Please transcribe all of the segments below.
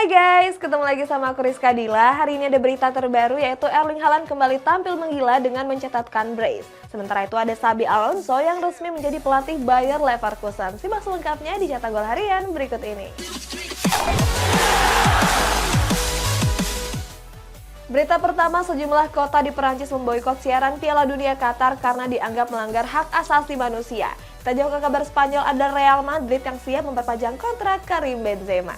Hai guys, ketemu lagi sama aku Rizka Dila. Hari ini ada berita terbaru yaitu Erling Haaland kembali tampil menggila dengan mencatatkan brace. Sementara itu ada Xabi Alonso yang resmi menjadi pelatih Bayer Leverkusen. Simak selengkapnya di Cetak Gol Harian berikut ini. Berita pertama, sejumlah kota di Perancis memboikot siaran Piala Dunia Qatar karena dianggap melanggar hak asasi manusia. Kita jauh ke kabar Spanyol, ada Real Madrid yang siap memperpanjang kontrak Karim Benzema.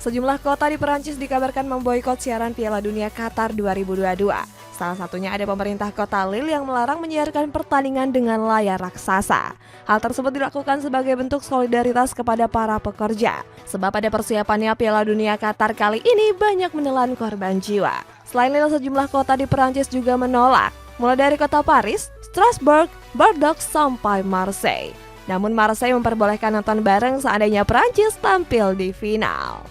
Sejumlah kota di Perancis dikabarkan memboikot siaran Piala Dunia Qatar 2022. Salah satunya ada pemerintah kota Lille yang melarang menyiarkan pertandingan dengan layar raksasa. Hal tersebut dilakukan sebagai bentuk solidaritas kepada para pekerja. Sebab pada persiapannya Piala Dunia Qatar kali ini banyak menelan korban jiwa. Selain Lille, sejumlah kota di Perancis juga menolak. Mulai dari kota Paris, Strasbourg, Bordeaux sampai Marseille. Namun Marseille memperbolehkan nonton bareng seandainya Perancis tampil di final.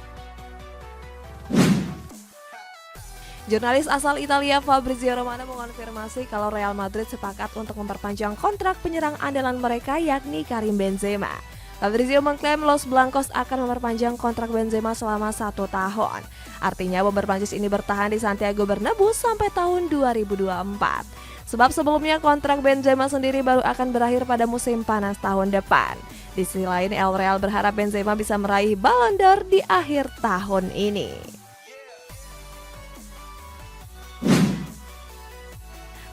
Jurnalis asal Italia Fabrizio Romano mengonfirmasi kalau Real Madrid sepakat untuk memperpanjang kontrak penyerang andalan mereka yakni Karim Benzema. Fabrizio mengklaim Los Blancos akan memperpanjang kontrak Benzema selama 1 tahun. Artinya bomber Prancis ini bertahan di Santiago Bernabeu sampai tahun 2024. Sebab sebelumnya kontrak Benzema sendiri baru akan berakhir pada musim panas tahun depan. Di sisi lain, El Real berharap Benzema bisa meraih Ballon d'Or di akhir tahun ini.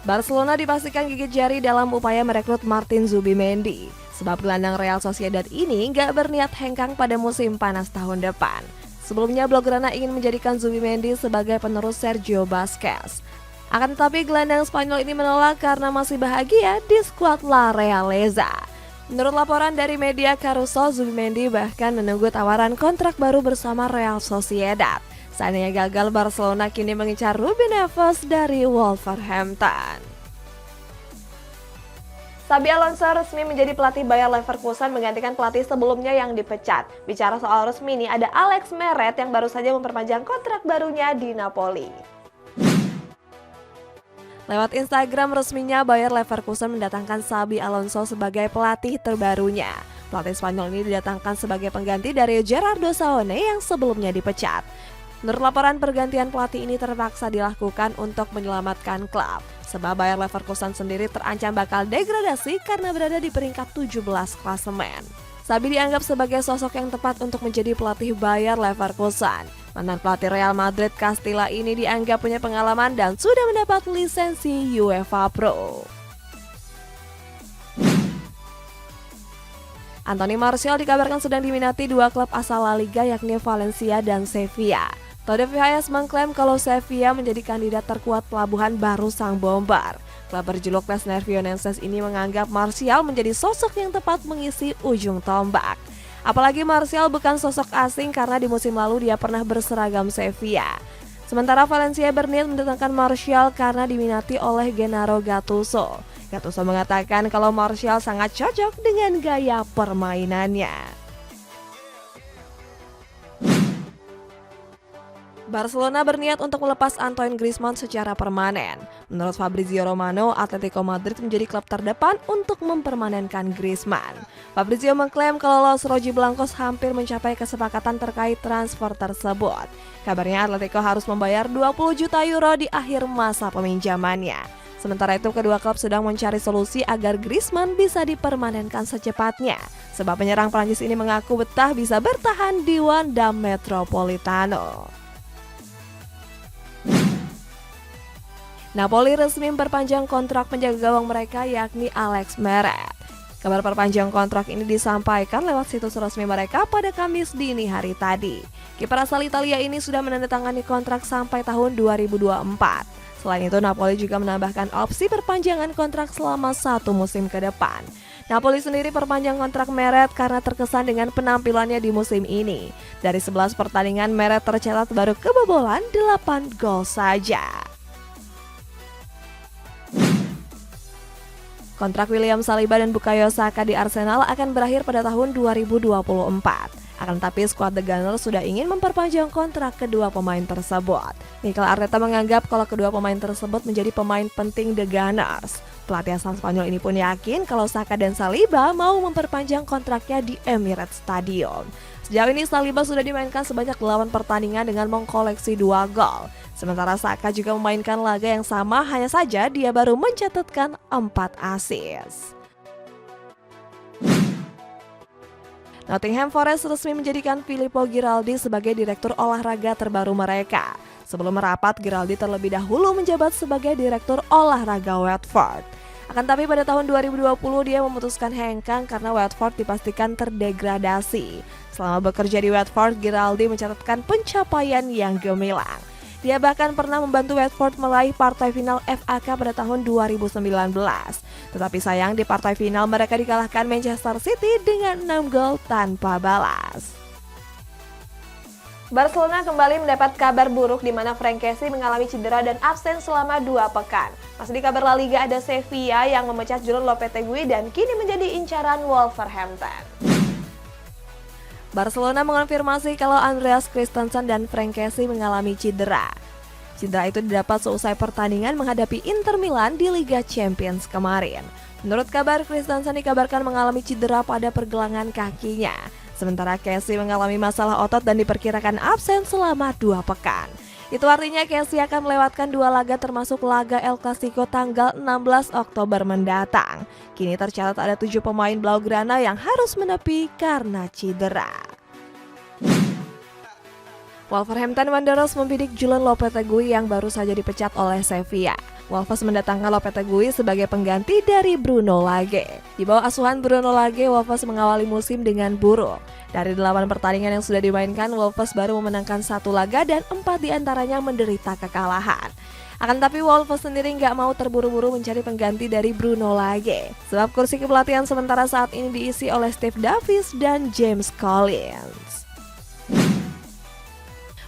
Barcelona dipastikan gigit jari dalam upaya merekrut Martin Zubimendi. Sebab gelandang Real Sociedad ini nggak berniat hengkang pada musim panas tahun depan. Sebelumnya Blaugrana ingin menjadikan Zubimendi sebagai penerus Sergio Busquets. Akan tetapi gelandang Spanyol ini menolak karena masih bahagia di skuad La Realeza. Menurut laporan dari media Caruso, Zubimendi bahkan menunggu tawaran kontrak baru bersama Real Sociedad. Seandainya gagal, Barcelona kini mengincar Ruben Neves dari Wolverhampton. Xabi Alonso resmi menjadi pelatih Bayer Leverkusen menggantikan pelatih sebelumnya yang dipecat. Bicara soal resmi ini, ada Alex Meret yang baru saja memperpanjang kontrak barunya di Napoli. Lewat Instagram resminya, Bayer Leverkusen mendatangkan Xabi Alonso sebagai pelatih terbarunya. Pelatih Spanyol ini didatangkan sebagai pengganti dari Gerardo Saone yang sebelumnya dipecat. Menurut laporan, pergantian pelatih ini terpaksa dilakukan untuk menyelamatkan klub. Sebab Bayer Leverkusen sendiri terancam bakal degradasi karena berada di peringkat 17 klasemen. Xabi dianggap sebagai sosok yang tepat untuk menjadi pelatih Bayer Leverkusen. Mantan pelatih Real Madrid Castilla ini dianggap punya pengalaman dan sudah mendapat lisensi UEFA Pro. Anthony Martial dikabarkan sedang diminati dua klub asal La Liga yakni Valencia dan Sevilla. Todo Vihayas mengklaim kalau Sevilla menjadi kandidat terkuat pelabuhan baru sang bomber. Klub berjuluk Les Nervionenses ini menganggap Martial menjadi sosok yang tepat mengisi ujung tombak. Apalagi Martial bukan sosok asing karena di musim lalu dia pernah berseragam Sevilla. Sementara Valencia berniat mendatangkan Martial karena diminati oleh Gennaro Gattuso. Gattuso mengatakan kalau Martial sangat cocok dengan gaya permainannya. Barcelona berniat untuk melepas Antoine Griezmann secara permanen. Menurut Fabrizio Romano, Atletico Madrid menjadi klub terdepan untuk mempermanenkan Griezmann. Fabrizio mengklaim kalau Los Rojiblancos hampir mencapai kesepakatan terkait transfer tersebut. Kabarnya Atletico harus membayar 20 juta euro di akhir masa peminjamannya. Sementara itu, kedua klub sedang mencari solusi agar Griezmann bisa dipermanenkan secepatnya. Sebab penyerang Prancis ini mengaku betah bisa bertahan di Wanda Metropolitano. Napoli resmi memperpanjang kontrak penjaga gawang mereka yakni Alex Meret. Kabar perpanjang kontrak ini disampaikan lewat situs resmi mereka pada Kamis dini hari tadi. Kiper asal Italia ini sudah menandatangani kontrak sampai tahun 2024. Selain itu, Napoli juga menambahkan opsi perpanjangan kontrak selama 1 musim ke depan. Napoli sendiri perpanjang kontrak Meret karena terkesan dengan penampilannya di musim ini. Dari 11 pertandingan, Meret tercatat baru kebobolan 8 gol saja. Kontrak William Saliba dan Bukayo Saka di Arsenal akan berakhir pada tahun 2024. Akan tetapi skuad The Gunners sudah ingin memperpanjang kontrak kedua pemain tersebut. Mikel Arteta menganggap kalau kedua pemain tersebut menjadi pemain penting The Gunners. Pelatih asal Spanyol ini pun yakin kalau Saka dan Saliba mau memperpanjang kontraknya di Emirates Stadium. Sejauh ini Saliba sudah dimainkan sebanyak 8 pertandingan dengan mengkoleksi 2 gol. Sementara Saka juga memainkan laga yang sama, hanya saja dia baru mencatatkan 4 assist. Nottingham Forest resmi menjadikan Filippo Giraldi sebagai direktur olahraga terbaru mereka. Sebelum merapat, Giraldi terlebih dahulu menjabat sebagai direktur olahraga Watford. Akan tapi pada tahun 2020 dia memutuskan hengkang karena Watford dipastikan terdegradasi. Selama bekerja di Watford, Giraldi mencatatkan pencapaian yang gemilang. Dia bahkan pernah membantu Watford meraih partai final FA Cup pada tahun 2019. Tetapi sayang di partai final mereka dikalahkan Manchester City dengan 6 gol tanpa balas. Barcelona kembali mendapat kabar buruk di mana Frank Kessie mengalami cedera dan absen selama 2 pekan. Masih di kabar La Liga ada Sevilla yang memecat Julen Lopetegui dan kini menjadi incaran Wolverhampton. Barcelona mengonfirmasi kalau Andreas Christensen dan Frank Kessie mengalami cedera. Cedera itu didapat seusai pertandingan menghadapi Inter Milan di Liga Champions kemarin. Menurut kabar, Christensen dikabarkan mengalami cedera pada pergelangan kakinya. Sementara Kessie mengalami masalah otot dan diperkirakan absen selama 2 pekan. Itu artinya Kessie akan melewatkan 2 laga termasuk laga El Clasico tanggal 16 Oktober mendatang. Kini tercatat ada 7 pemain Blaugrana yang harus menepi karena cedera. Wolverhampton Wanderers membidik Julen Lopetegui yang baru saja dipecat oleh Sevilla. Wolves mendatangkan Lopetegui sebagai pengganti dari Bruno Lage. Di bawah asuhan Bruno Lage, Wolves mengawali musim dengan buruk. Dari 8 pertandingan yang sudah dimainkan, Wolves baru memenangkan 1 laga dan 4 diantaranya menderita kekalahan. Akan tapi Wolves sendiri nggak mau terburu-buru mencari pengganti dari Bruno Lage. Sebab kursi kepelatihan sementara saat ini diisi oleh Steve Davis dan James Collins.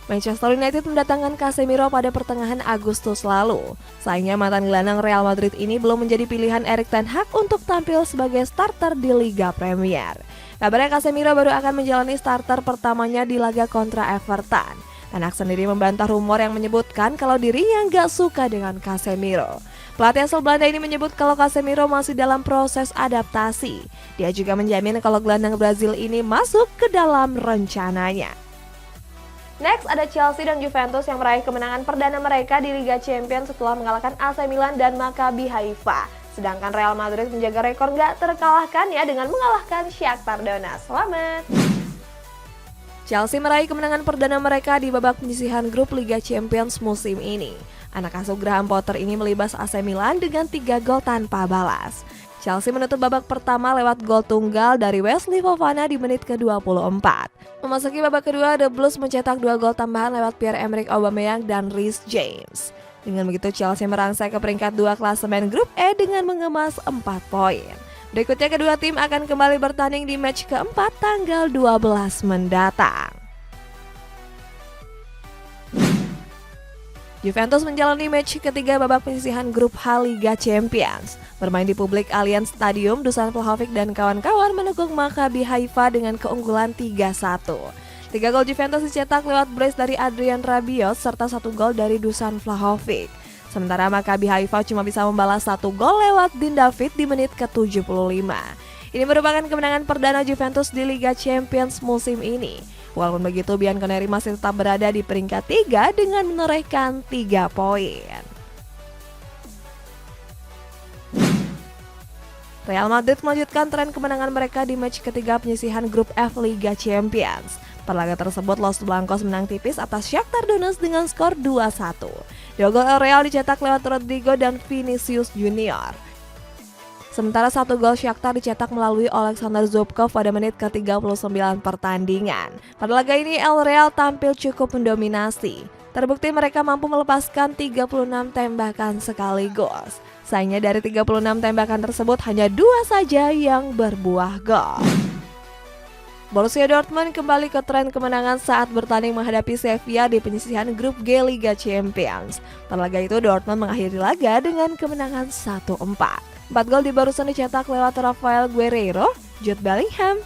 Manchester United mendatangkan Casemiro pada pertengahan Agustus lalu. Sayangnya mantan gelandang Real Madrid ini belum menjadi pilihan Erik ten Hag untuk tampil sebagai starter di Liga Premier. Kabarnya Casemiro baru akan menjalani starter pertamanya di laga kontra Everton. Ten Hag sendiri membantah rumor yang menyebutkan kalau dirinya nggak suka dengan Casemiro. Pelatih asal Belanda ini menyebut kalau Casemiro masih dalam proses adaptasi. Dia juga menjamin kalau gelandang Brazil ini masuk ke dalam rencananya. Next ada Chelsea dan Juventus yang meraih kemenangan perdana mereka di Liga Champions setelah mengalahkan AC Milan dan Maccabi Haifa. Sedangkan Real Madrid menjaga rekor nggak terkalahkannya dengan mengalahkan Shakhtar Donetsk. Selamat! Chelsea meraih kemenangan perdana mereka di babak penyisihan grup Liga Champions musim ini. Anak asuh Graham Potter ini melibas AC Milan dengan 3 gol tanpa balas. Chelsea menutup babak pertama lewat gol tunggal dari Wesley Fofana di menit ke-24. Memasuki babak kedua, The Blues mencetak 2 gol tambahan lewat Pierre-Emerick Aubameyang dan Reece James. Dengan begitu Chelsea merangsek ke peringkat 2 klasemen grup E dengan mengemas 4 poin. Berikutnya kedua tim akan kembali bertanding di match keempat tanggal 12 mendatang. Juventus menjalani match ketiga babak penyisihan grup H Liga Champions. Bermain di publik Allianz Stadium, Dusan Vlahovic dan kawan-kawan meneguk Maccabi Haifa dengan keunggulan 3-1. 3 gol Juventus dicetak lewat brace dari Adrian Rabiot serta 1 gol dari Dusan Vlahovic. Sementara Maccabi Haifa cuma bisa membalas 1 gol lewat Dean David di menit ke-75. Ini merupakan kemenangan perdana Juventus di Liga Champions musim ini. Walaupun begitu, Bianconeri masih tetap berada di peringkat 3 dengan menorehkan 3 poin. Real Madrid melanjutkan tren kemenangan mereka di match ketiga penyisihan grup F Liga Champions. Per laga tersebut, Los Blancos menang tipis atas Shakhtar Donetsk dengan skor 2-1. 2 gol Real dicetak lewat Rodrigo dan Vinicius Junior. Sementara 1 gol Shakhtar dicetak melalui Alexander Zubkov pada menit ke-39 pertandingan. Pada laga ini El Real tampil cukup mendominasi. Terbukti mereka mampu melepaskan 36 tembakan sekaligus. Sayangnya dari 36 tembakan tersebut hanya 2 saja yang berbuah gol. Borussia Dortmund kembali ke tren kemenangan saat bertanding menghadapi Sevilla di penyisihan grup G Liga Champions. Pada laga itu Dortmund mengakhiri laga dengan kemenangan 1-4. 4 gol di barusan dicetak lewat Rafael Guerreiro, Jude Bellingham,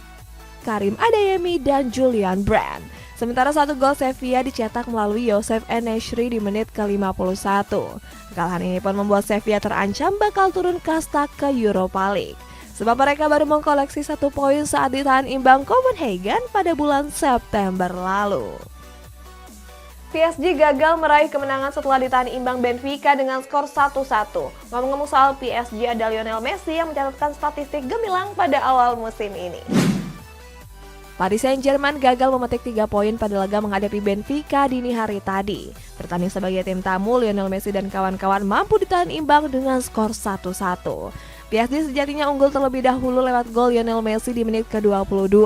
Karim Adeyemi, dan Julian Brand. Sementara 1 gol Sevilla dicetak melalui Youssef En-Nesyri di menit ke-51. Kekalahan ini pun membuat Sevilla terancam bakal turun kasta ke Europa League. Sebab mereka baru mengkoleksi 1 poin saat ditahan imbang Copenhagen pada bulan September lalu. PSG gagal meraih kemenangan setelah ditahan imbang Benfica dengan skor 1-1. Ngomong-ngomong soal PSG, ada Lionel Messi yang mencatatkan statistik gemilang pada awal musim ini. Paris Saint-Germain gagal memetik 3 poin pada laga menghadapi Benfica dini hari tadi. Bertanding sebagai tim tamu, Lionel Messi dan kawan-kawan mampu ditahan imbang dengan skor 1-1. PSG sejatinya unggul terlebih dahulu lewat gol Lionel Messi di menit ke-22.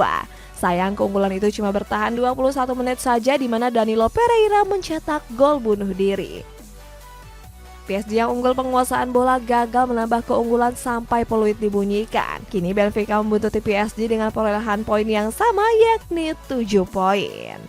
Sayang keunggulan itu cuma bertahan 21 menit saja di mana Danilo Pereira mencetak gol bunuh diri. PSG yang unggul penguasaan bola gagal menambah keunggulan sampai peluit dibunyikan. Kini Benfica membuntuti PSG dengan perolehan poin yang sama yakni 7 poin.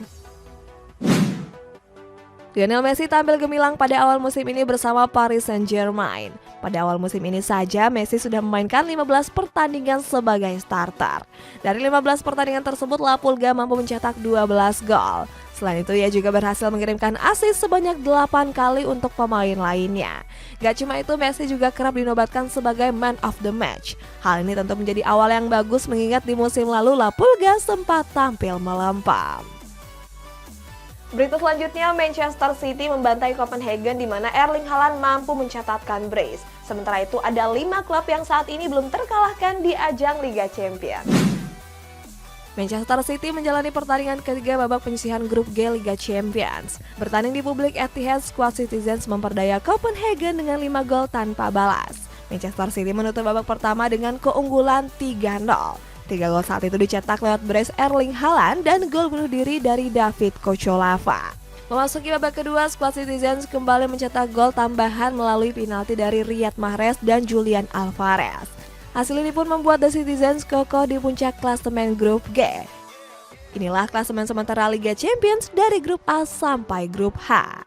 Lionel Messi tampil gemilang pada awal musim ini bersama Paris Saint-Germain. Pada awal musim ini saja, Messi sudah memainkan 15 pertandingan sebagai starter. Dari 15 pertandingan tersebut, La Pulga mampu mencetak 12 gol. Selain itu, ia juga berhasil mengirimkan assist sebanyak 8 kali untuk pemain lainnya. Gak cuma itu, Messi juga kerap dinobatkan sebagai man of the match. Hal ini tentu menjadi awal yang bagus mengingat di musim lalu La Pulga sempat tampil melempem. Berita selanjutnya, Manchester City membantai Copenhagen di mana Erling Haaland mampu mencatatkan brace. Sementara itu ada 5 klub yang saat ini belum terkalahkan di ajang Liga Champions. Manchester City menjalani pertandingan ketiga babak penyisihan grup G Liga Champions. Bertanding di publik Etihad, skuad Citizens memperdaya Copenhagen dengan 5 gol tanpa balas. Manchester City menutup babak pertama dengan keunggulan 3-0. 3 gol saat itu dicetak lewat brace Erling Haaland dan gol bunuh diri dari David Kocholava. Memasuki babak kedua, skuad Citizens kembali mencetak gol tambahan melalui penalti dari Riyad Mahrez dan Julian Alvarez. Hasil ini pun membuat The Citizens kokoh di puncak klasemen grup G. Inilah klasemen sementara Liga Champions dari grup A sampai grup H.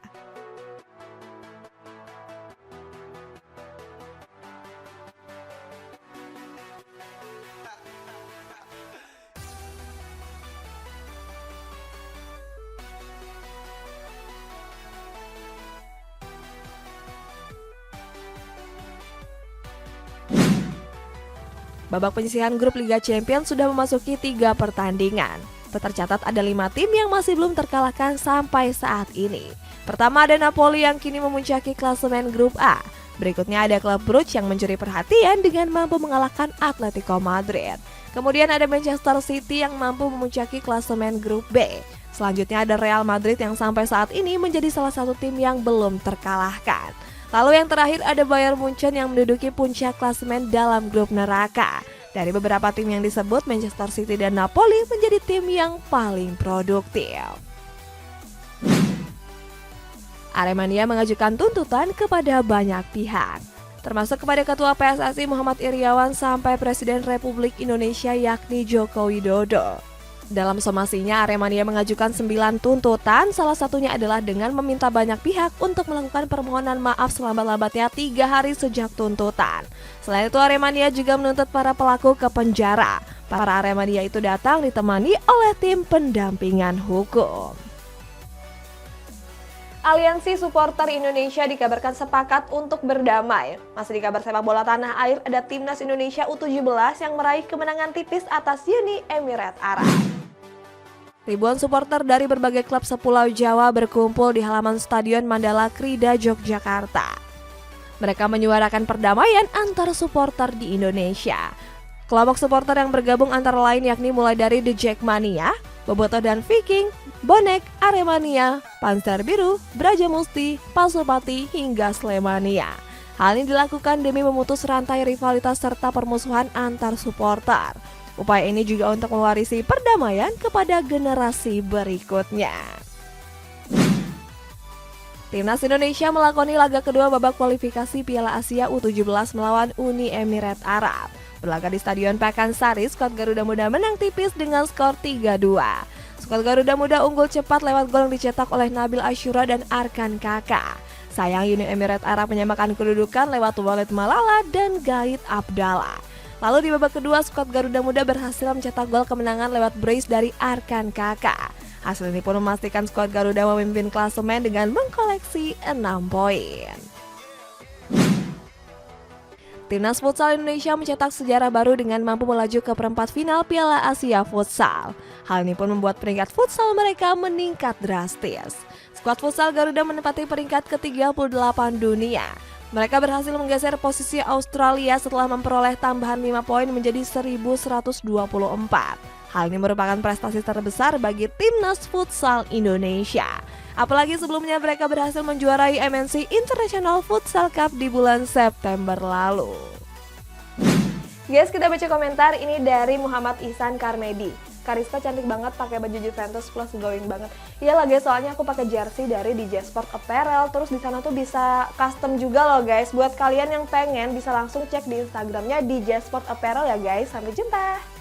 Babak penyisihan grup Liga Champions sudah memasuki 3 pertandingan. Tercatat ada 5 tim yang masih belum terkalahkan sampai saat ini. Pertama ada Napoli yang kini memuncaki klasemen grup A. Berikutnya ada klub Brugge yang mencuri perhatian dengan mampu mengalahkan Atletico Madrid. Kemudian ada Manchester City yang mampu memuncaki klasemen grup B. Selanjutnya ada Real Madrid yang sampai saat ini menjadi salah satu tim yang belum terkalahkan. Lalu yang terakhir ada Bayern Munchen yang menduduki puncak klasemen dalam grup neraka. Dari beberapa tim yang disebut, Manchester City dan Napoli menjadi tim yang paling produktif. Aremania mengajukan tuntutan kepada banyak pihak, termasuk kepada Ketua PSSI Muhammad Iryawan sampai Presiden Republik Indonesia yakni Joko Widodo. Dalam somasinya, Aremania mengajukan 9 tuntutan, salah satunya adalah dengan meminta banyak pihak untuk melakukan permohonan maaf selambat-lambatnya 3 hari sejak tuntutan. Selain itu, Aremania juga menuntut para pelaku ke penjara. Para Aremania itu datang ditemani oleh tim pendampingan hukum. Aliansi Supporter Indonesia dikabarkan sepakat untuk berdamai. Masih di kabar sepak bola tanah air, ada Timnas Indonesia U17 yang meraih kemenangan tipis atas Uni Emirat Arab. Ribuan supporter dari berbagai klub sepulau Jawa berkumpul di halaman Stadion Mandala Krida, Yogyakarta. Mereka menyuarakan perdamaian antar supporter di Indonesia. Kelompok supporter yang bergabung antara lain yakni mulai dari The Jackmania, Bobotoh dan Viking, Bonek, Aremania, Panzer Biru, Brajamusti, Pasupati, hingga Slemania. Hal ini dilakukan demi memutus rantai rivalitas serta permusuhan antar supporter. Upaya ini juga untuk mewarisi perdamaian kepada generasi berikutnya. Timnas Indonesia melakoni laga kedua babak kualifikasi Piala Asia U17 melawan Uni Emirat Arab. Berlaga di Stadion Pakansari, skuad Garuda Muda menang tipis dengan skor 3-2. Skuad Garuda Muda unggul cepat lewat gol yang dicetak oleh Nabil Ashura dan Arkan Kaka. Sayang Uni Emirat Arab menyamakan kedudukan lewat Walid Malala dan Gaid Abdallah. Lalu di babak kedua, skuad Garuda Muda berhasil mencetak gol kemenangan lewat brace dari Arkan Kaka. Hasil ini pun memastikan skuad Garuda memimpin klasemen dengan mengkoleksi 6 poin. Timnas Futsal Indonesia mencetak sejarah baru dengan mampu melaju ke perempat final Piala Asia Futsal. Hal ini pun membuat peringkat futsal mereka meningkat drastis. Skuad futsal Garuda menempati peringkat ke-38 dunia. Mereka berhasil menggeser posisi Australia setelah memperoleh tambahan 5 poin menjadi 1124. Hal ini merupakan prestasi terbesar bagi Timnas Futsal Indonesia. Apalagi sebelumnya mereka berhasil menjuarai MNC International Futsal Cup di bulan September lalu. Guys, kita baca komentar ini dari Muhammad Ihsan Karmedi. Karista cantik banget pakai baju Juventus plus glowing banget. Iyalah guys, soalnya aku pakai jersey dari DJ Sport Apparel. Terus di sana tuh bisa custom juga loh guys. Buat kalian yang pengen bisa langsung cek di Instagramnya DJ Sport Apparel ya guys. Sampai jumpa.